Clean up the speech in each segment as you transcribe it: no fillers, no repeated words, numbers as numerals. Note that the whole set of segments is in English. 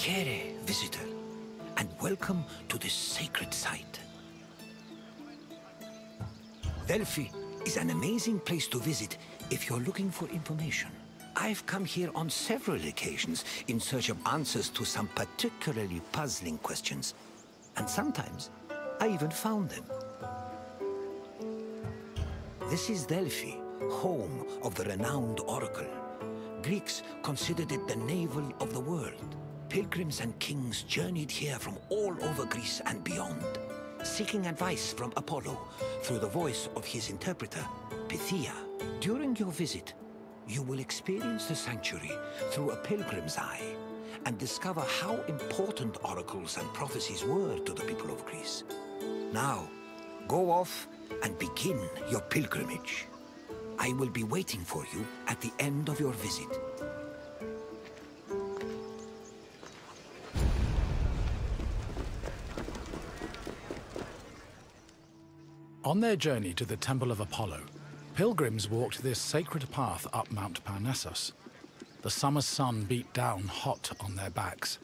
Here, visitor, and welcome to this sacred site. Delphi is an amazing place to visit if you're looking for information. I've come here on several occasions in search of answers to some particularly puzzling questions, and sometimes I even found them. This is Delphi, home of the renowned oracle. Greeks considered it the navel of the world. Pilgrims and kings journeyed here from all over Greece and beyond, seeking advice from Apollo through the voice of his interpreter, Pythia. During your visit, you will experience the sanctuary through a pilgrim's eye and discover how important oracles and prophecies were to the people of Greece. Now, go off and begin your pilgrimage. I will be waiting for you at the end of your visit. On their journey to the Temple of Apollo, pilgrims walked this sacred path up Mount Parnassus. The summer sun beat down hot on their backs.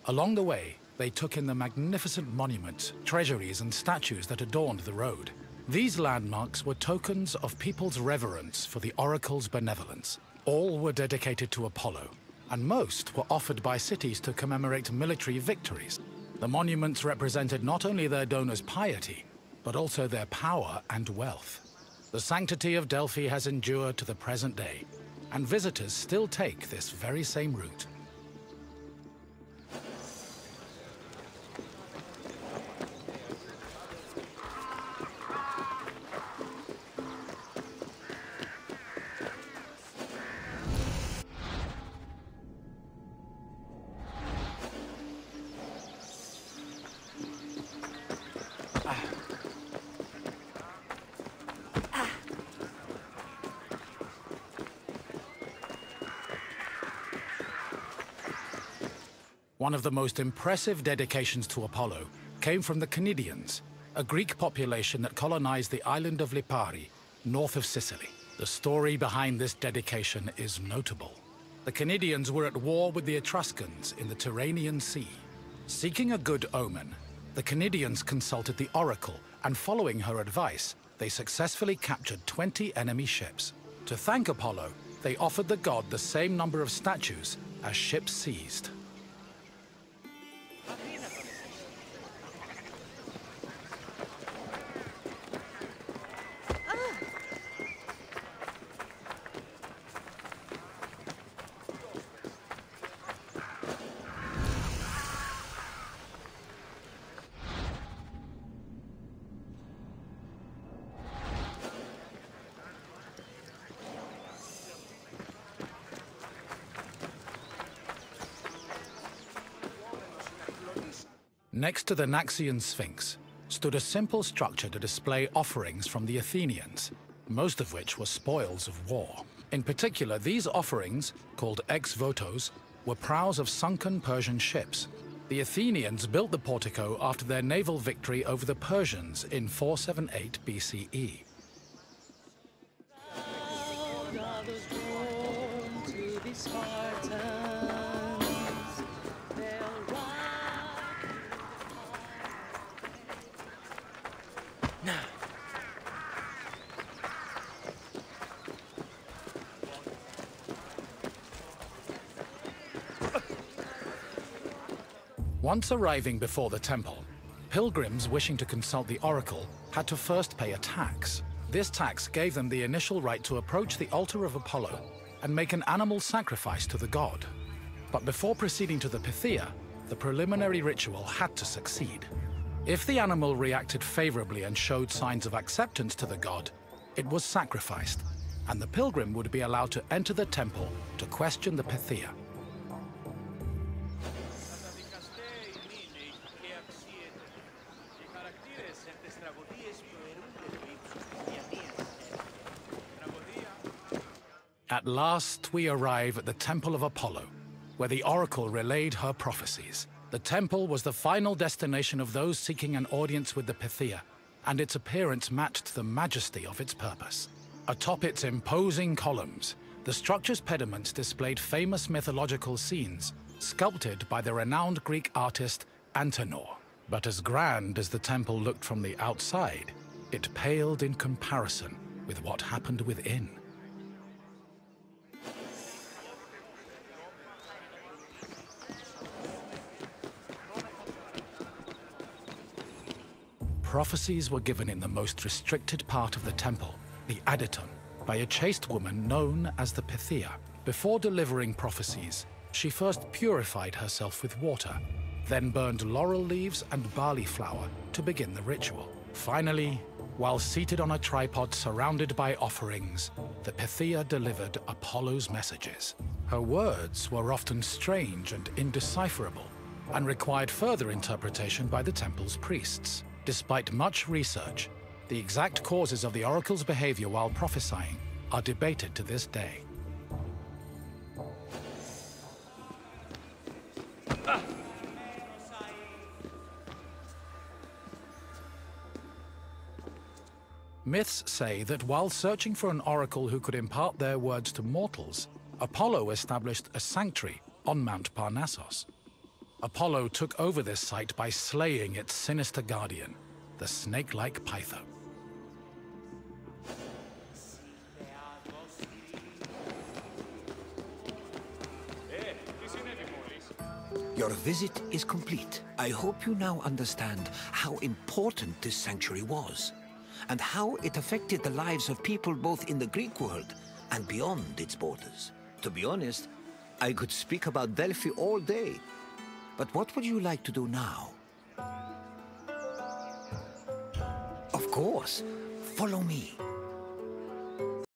Along the way, they took in the magnificent monuments, treasuries, and statues that adorned the road. These landmarks were tokens of people's reverence for the oracle's benevolence. All were dedicated to Apollo, and most were offered by cities to commemorate military victories. The monuments represented not only their donors' piety, but also their power and wealth. The sanctity of Delphi has endured to the present day, and visitors still take this very same route. One of the most impressive dedications to Apollo came from the Cnidians, a Greek population that colonized the island of Lipari, north of Sicily. The story behind this dedication is notable. The Cnidians were at war with the Etruscans in the Tyrrhenian Sea. Seeking a good omen, the Cnidians consulted the oracle, and following her advice, they successfully captured 20 enemy ships. To thank Apollo, they offered the god the same number of statues as ships seized. Next to the Naxian Sphinx stood a simple structure to display offerings from the Athenians, most of which were spoils of war. In particular, these offerings, called ex-votos, were prows of sunken Persian ships. The Athenians built the portico after their naval victory over the Persians in 478 BCE. Once arriving before the temple, pilgrims wishing to consult the oracle had to first pay a tax. This tax gave them the initial right to approach the altar of Apollo and make an animal sacrifice to the god. But before proceeding to the Pythia, the preliminary ritual had to succeed. If the animal reacted favorably and showed signs of acceptance to the god, it was sacrificed, and the pilgrim would be allowed to enter the temple to question the Pythia. At last, we arrive at the Temple of Apollo, where the oracle relayed her prophecies. The temple was the final destination of those seeking an audience with the Pythia, and its appearance matched the majesty of its purpose. Atop its imposing columns, the structure's pediments displayed famous mythological scenes sculpted by the renowned Greek artist Antenor. But as grand as the temple looked from the outside, it paled in comparison with what happened within. Prophecies were given in the most restricted part of the temple, the Adyton, by a chaste woman known as the Pythia. Before delivering prophecies, she first purified herself with water, then burned laurel leaves and barley flour to begin the ritual. Finally, while seated on a tripod surrounded by offerings, the Pythia delivered Apollo's messages. Her words were often strange and indecipherable, and required further interpretation by the temple's priests. Despite much research, the exact causes of the oracle's behavior while prophesying are debated to this day. Myths say that while searching for an oracle who could impart their words to mortals, Apollo established a sanctuary on Mount Parnassus. Apollo took over this site by slaying its sinister guardian, the snake-like Python. Your visit is complete. I hope you now understand how important this sanctuary was, and how it affected the lives of people both in the Greek world and beyond its borders. To be honest, I could speak about Delphi all day. But what would you like to do now? Of course, follow me.